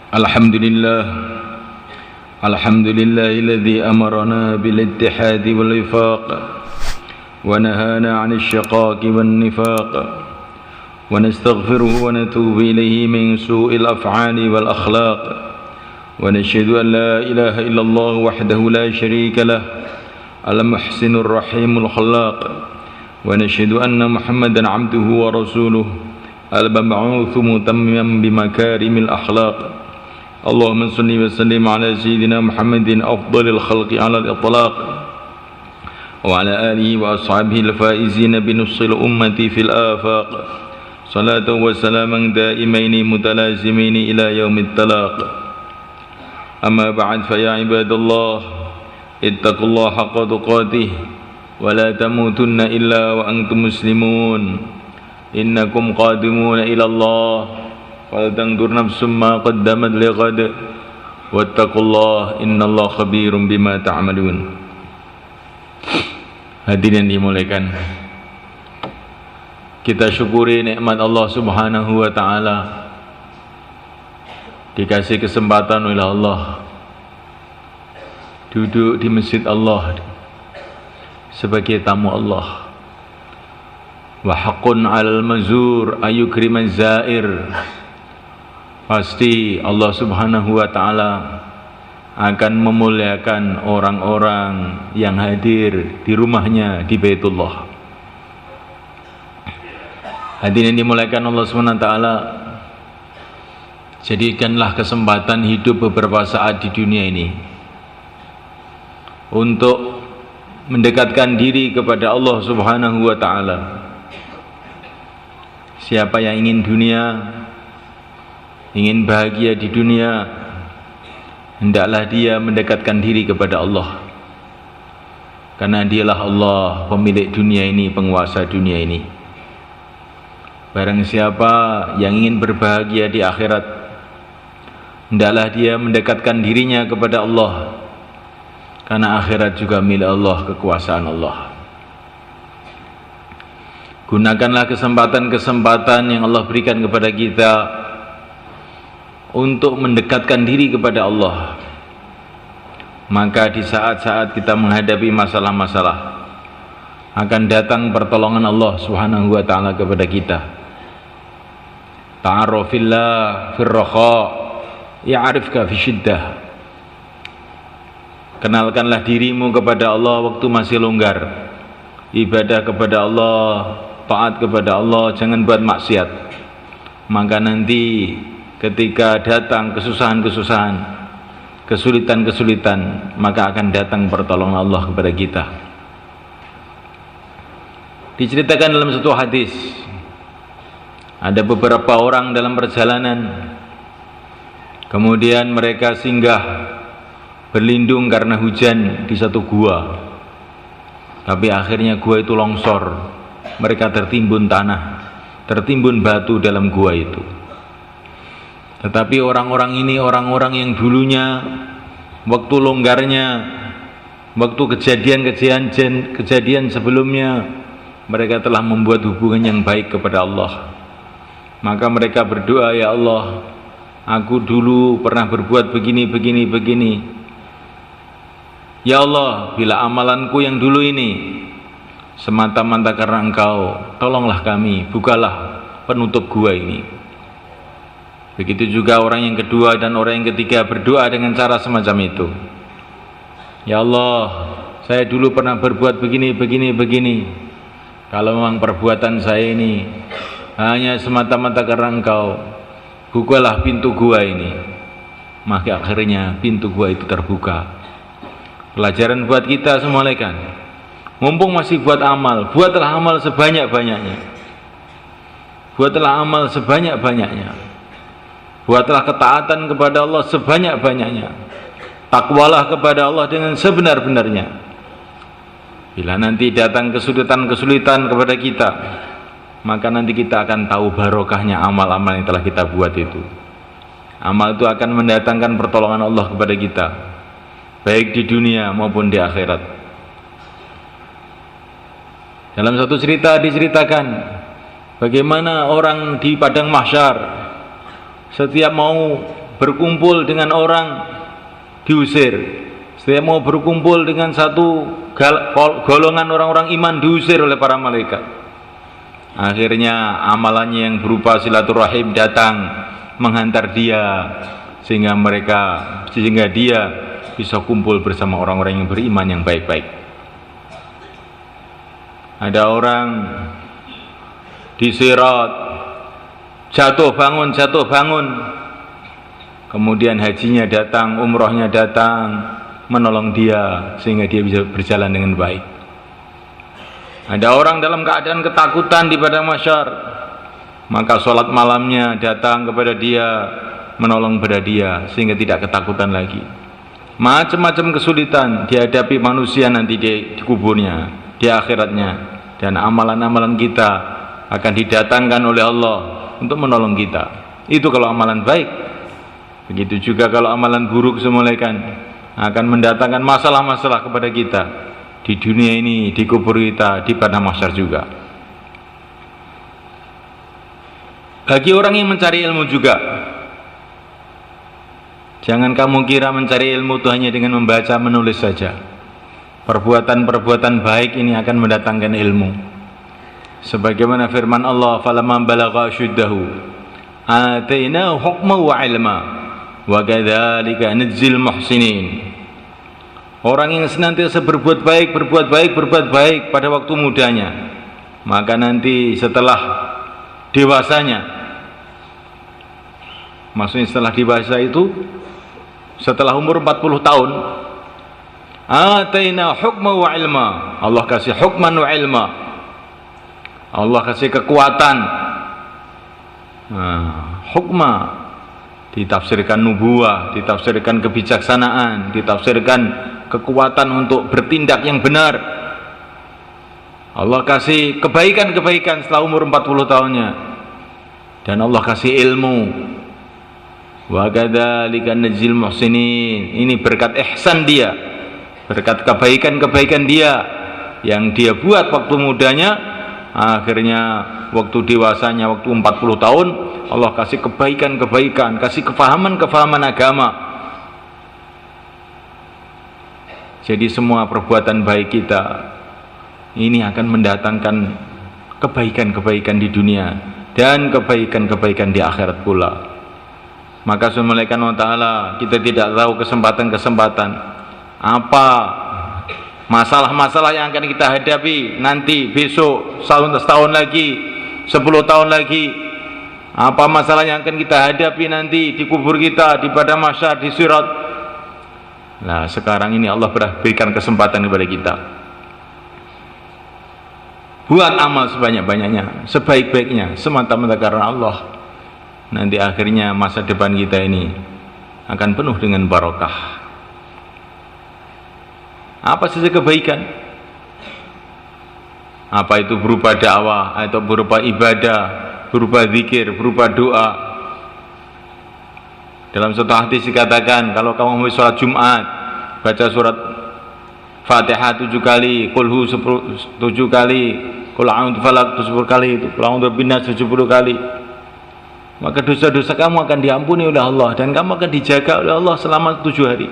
الحمد لله الذي أمرنا بالاتحاد والوفاق ونهانا عن الشقاق والنفاق ونستغفره ونتوب إليه من سوء الأفعال والأخلاق ونشهد أن لا إله إلا الله وحده لا شريك له المحسن الرحيم الخلاق ونشهد أن محمدا عبده ورسوله المبعوث متمما بمكارم الأخلاق اللهم صل وسلم على سيدنا محمد أفضل الخلق على الإطلاق وعلى آله وأصحابه الفائزين بنصر الأمة في الآفاق صلاة وسلاما دائمين متلازمين إلى يوم التلاق أما بعد فيا عباد الله اتقوا الله حق تقاته ولا تموتن إلا وأنتم مسلمون إنكم قادمون إلى الله فلتنظر نفس ما قدمت لغد واتقوا الله إن الله خبير بما تعملون. Hadirin yang dimuliakan, kita syukuri nikmat Allah Subhanahu wa taala, dikasih kesempatan oleh Allah duduk di masjid Allah sebagai tamu Allah. Wa haqqun 'alal mazur ayukrimaz zair. Pasti Allah Subhanahu wa taala akan memuliakan orang-orang yang hadir di rumahnya di Baitullah. Hadirin dimuliakan Allah Subhanahu wa taala, jadikanlah kesempatan hidup beberapa saat di dunia ini untuk mendekatkan diri kepada Allah Subhanahu wa taala. Siapa yang ingin dunia, ingin bahagia di dunia, hendaklah dia mendekatkan diri kepada Allah, karena dialah Allah pemilik dunia ini, penguasa dunia ini. Barang siapa yang ingin berbahagia di akhirat, hendaklah dia mendekatkan dirinya kepada Allah, karena akhirat juga milik Allah, kekuasaan Allah. Gunakanlah kesempatan-kesempatan yang Allah berikan kepada kita untuk mendekatkan diri kepada Allah. Maka di saat-saat kita menghadapi masalah-masalah, akan datang pertolongan Allah Subhanahu wa taala kepada kita. Ta'arufillah fir raha ya'rifka fi syiddah. Kenalkanlah dirimu kepada Allah waktu masih longgar. Ibadah kepada Allah, taat kepada Allah, jangan buat maksiat. Maka nanti ketika datang kesusahan-kesusahan, kesulitan-kesulitan, maka akan datang pertolongan Allah kepada kita. Diceritakan dalam satu hadis, ada beberapa orang dalam perjalanan, kemudian mereka singgah berlindung karena hujan di satu gua. Tapi akhirnya gua itu longsor, mereka tertimbun tanah, tertimbun batu dalam gua itu. Tetapi orang-orang ini orang-orang yang dulunya waktu longgarnya, waktu kejadian sebelumnya, mereka telah membuat hubungan yang baik kepada Allah. Maka mereka berdoa, ya Allah, aku dulu pernah berbuat begini. Ya Allah, bila amalanku yang dulu ini semata-mata karena Engkau, tolonglah kami, bukalah penutup gua ini. Begitu juga orang yang kedua dan orang yang ketiga berdoa dengan cara semacam itu. Ya Allah, saya dulu pernah berbuat begini. Kalau memang perbuatan saya ini hanya semata-mata karena Engkau, bukalah pintu gua ini. Maka akhirnya pintu gua itu terbuka. Pelajaran buat kita semua, kan? Mumpung masih buat amal, buatlah amal sebanyak-banyaknya. Buatlah amal sebanyak-banyaknya. Buatlah ketaatan kepada Allah sebanyak-banyaknya. Takwalah kepada Allah dengan sebenar-benarnya. Bila nanti datang kesulitan-kesulitan kepada kita, maka nanti kita akan tahu barokahnya amal-amal yang telah kita buat itu. Amal itu akan mendatangkan pertolongan Allah kepada kita, baik di dunia maupun di akhirat. Dalam satu cerita diceritakan bagaimana orang di padang mahsyar setiap mau berkumpul dengan orang diusir. Setiap mau berkumpul dengan satu golongan orang-orang iman diusir oleh para malaikat. Akhirnya amalannya yang berupa silaturahim datang menghantar dia sehingga dia bisa kumpul bersama orang-orang yang beriman yang baik-baik. Ada orang di Sirat jatuh bangun, kemudian hajinya datang, umrohnya datang menolong dia sehingga dia bisa berjalan dengan baik. Ada orang dalam keadaan ketakutan di padang mahsyar, maka sholat malamnya datang kepada dia, menolong pada dia sehingga tidak ketakutan lagi. Macam-macam kesulitan dihadapi manusia nanti di kuburnya, di akhiratnya, dan amalan-amalan kita akan didatangkan oleh Allah untuk menolong kita. Itu kalau amalan baik. Begitu juga kalau amalan buruk semulaikan akan mendatangkan masalah-masalah kepada kita di dunia ini, di kubur kita, di padang mahsyar juga. Bagi orang yang mencari ilmu juga, jangan kamu kira mencari ilmu itu hanya dengan membaca, menulis saja. Perbuatan-perbuatan baik ini akan mendatangkan ilmu. Sebagaimana firman Allah, "Falamma balagha asyuddahu, atainahu hukman wa ilma, wa kadzalika najzil muhsinin." Orang yang senantiasa berbuat baik pada waktu mudanya, maka nanti setelah dewasanya, maksudnya setelah dewasa itu setelah umur 40 tahun, ataina hukma wa ilma, Allah kasih hukman wa ilma, Allah kasih kekuatan. Hukma ditafsirkan nubuah, ditafsirkan kebijaksanaan, ditafsirkan kekuatan untuk bertindak yang benar. Allah kasih kebaikan-kebaikan setelah umur 40 tahunnya, dan Allah kasih ilmu. Wa kadzalika najzil muhsinin, ini berkat ihsan dia, berkat kebaikan-kebaikan dia yang dia buat waktu mudanya. Akhirnya waktu dewasanya, waktu 40 tahun, Allah kasih kebaikan-kebaikan, kasih kefahaman-kefahaman agama. Jadi semua perbuatan baik kita ini akan mendatangkan kebaikan-kebaikan di dunia dan kebaikan-kebaikan di akhirat pula. Maka Subhanahu wa ta'ala, kita tidak tahu kesempatan-kesempatan apa masalah-masalah yang akan kita hadapi nanti, besok, setahun lagi, 10 tahun lagi. Apa masalah yang akan kita hadapi nanti di kubur kita, di padang mahsyar, di sirat. Nah, sekarang ini Allah berikan kesempatan kepada kita. Buat amal sebanyak-banyaknya, sebaik-baiknya, semata-mata karena Allah. Nanti akhirnya masa depan kita ini akan penuh dengan barokah. Apa saja kebaikan? Apa itu berupa dakwah, atau berupa ibadah, berupa zikir, berupa doa. Dalam suatu hadis dikatakan, kalau kamu mau sholat Jumat, baca surat Fatihah 7 kali, Qul 7 kali, Qul a'udzu falaq 10 kali, Qul a'udzu binnas 70 kali, maka dosa-dosa kamu akan diampuni oleh Allah, dan kamu akan dijaga oleh Allah selama 7 hari.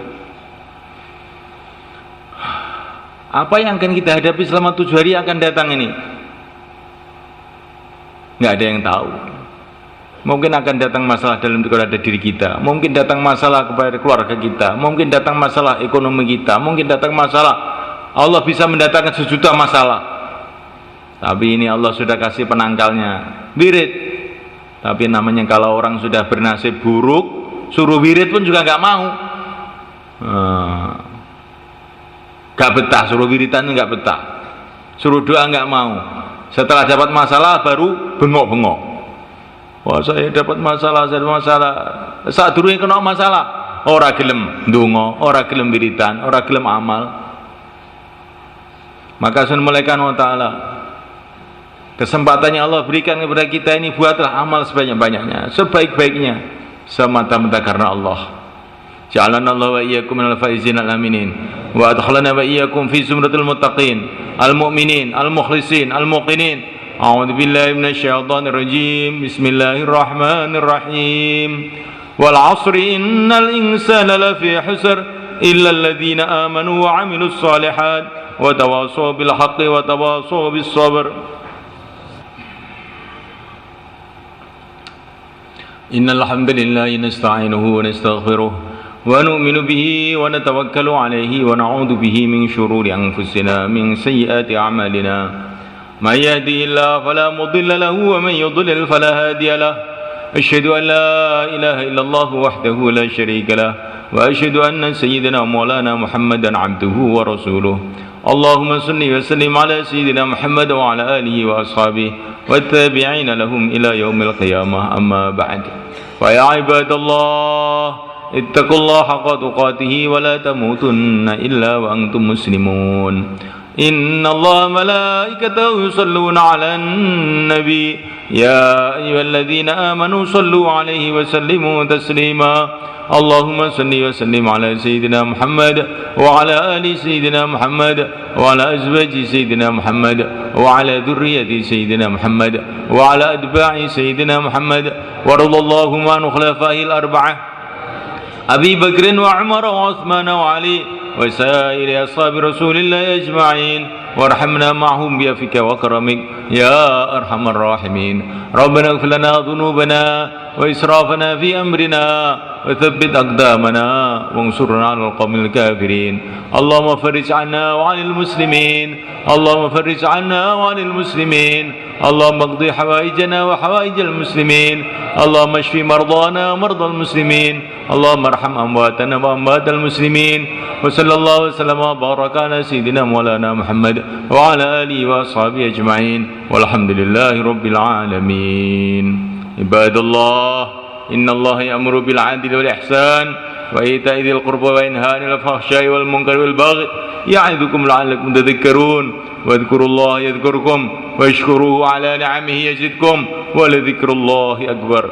Apa yang akan kita hadapi selama 7 hari akan datang ini? Nggak ada yang tahu. Mungkin akan datang masalah dalam diri kita, mungkin datang masalah kepada keluarga kita, mungkin datang masalah ekonomi kita, mungkin datang masalah, Allah bisa mendatangkan sejuta masalah. Tapi ini Allah sudah kasih penangkalnya, wirid. Tapi namanya kalau orang sudah bernasib buruk, suruh wirid pun juga nggak mau. Gak betah, suruh wiridan nggak betah, suruh doa nggak mau. Setelah dapat masalah baru bengok-bengok. Wah, saya dapat masalah, saat dulu yang kena masalah, ora gelem ndonga, ora gelem wiridan, ora gelem amal. Maka Subhanahu wa ta'ala, kesempatannya Allah berikan kepada kita ini, buatlah amal sebanyak-banyaknya, sebaik-baiknya, semata-mata karena Allah. Ja'alana Allah wa iyyakum minal faizin al-aminin, wa adkhalana wa iyyakum fi zumratil muttaqin al-mu'minin al-mukhlisin al-muqinin. A'udzu billahi minasy syaithanir rajim. Bismillahirrahmanirrahim. والعصر إن الإنسان لفي خسر إلا الذين آمنوا وعملوا الصالحات وتواصوا بالحق وتواصوا بالصبر. إن الحمد لله نستعينه ونستغفره ونؤمن به ونتوكل عليه ونعوذ به من شرور أنفسنا من سيئات أعمالنا من يهده الله فلا مضل له ومن يضلل فلا هادي له أشهد أن لا إله إلا الله وحده لا شريك له وأشهد أن سيدنا مولانا محمدا عبده ورسوله. اللهم صل وسلم على سيدنا محمد وعلى آله وأصحابه والتابعين لهم إلى يوم القيامة. أما بعد فيا عباد الله اتقوا الله حق تقاته ولا تموتن إلا وأنتم مسلمون. إن الله ملائكته يصلون على النبي يا أيها الذين آمنوا صلوا عليه وسلموا تسليما. اللهم صل وسلم على سيدنا محمد وعلى آل سيدنا محمد وعلى أزواج سيدنا محمد وعلى ذرية سيدنا محمد وعلى أتباع سيدنا محمد. وارض اللهم عن خلفائه الأربعة أبي بكر وعمر وعثمان وعلي وسائر أصحاب رسول الله أجمعين وارحمنا معهم بعفوك وكرمك يا أرحم الراحمين. ربنا اغفر لنا ذنوبنا وإسرافنا في أمرنا وثبت أقدامنا وانصرنا على القوم الكافرين. اللهم فرج عنا وعن المسلمين. اللهم فرج عنا وعن المسلمين. اللهم اقضي حوائجنا وحوائج المسلمين. اللهم اشف مرضانا ومرضى المسلمين. اللهم ارحم أمواتنا وأموات المسلمين. وصلى الله وسلم وبارك على سيدنا مولانا محمد وعلى آله وأصحابه أجمعين والحمد لله رب العالمين. عباد الله إن الله يأمر بالعدل والإحسان وإيتاء ذي القربى وينهى عن الفحشاء والمنكر والبغي يعظكم لعلكم تذكرون. واذكروا الله يذكركم واشكروه على نعمه يزدكم ولذكر الله أكبر.